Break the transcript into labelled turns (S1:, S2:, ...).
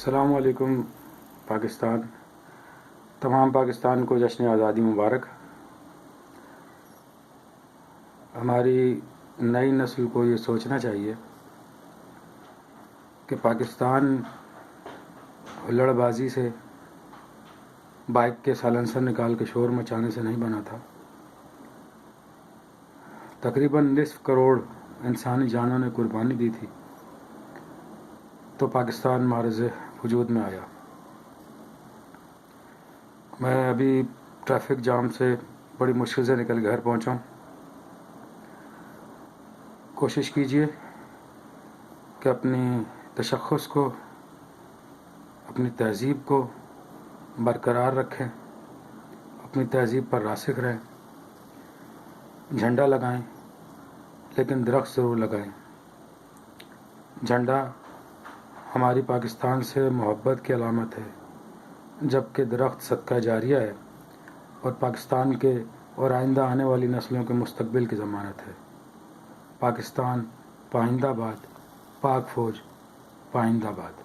S1: السلام علیکم پاکستان. تمام پاکستان کو جشن آزادی مبارک. ہماری نئی نسل کو یہ سوچنا چاہیے کہ پاکستان ہلڑ بازی سے، بائک کے سائلنسر نکال کے شور مچانے سے نہیں بنا تھا. تقریباً 1.5 کروڑ انسانی جانوں نے قربانی دی تھی تو پاکستان معرض وجود میں آیا. میں ابھی ٹریفک جام سے بڑی مشکل سے نکل گھر پہنچا ہوں. کوشش کیجیے کہ اپنی تشخص کو، اپنی تہذیب کو برقرار رکھیں، اپنی تہذیب پر راسخ رہیں. جھنڈا لگائیں لیکن درخت ضرور لگائیں. جھنڈا ہماری پاکستان سے محبت کی علامت ہے، جبکہ درخت صدقہ جاریہ ہے اور پاکستان کے اور آئندہ آنے والی نسلوں کے مستقبل کی ضمانت ہے. پاکستان پائندہ باد، پاک فوج پائندہ باد.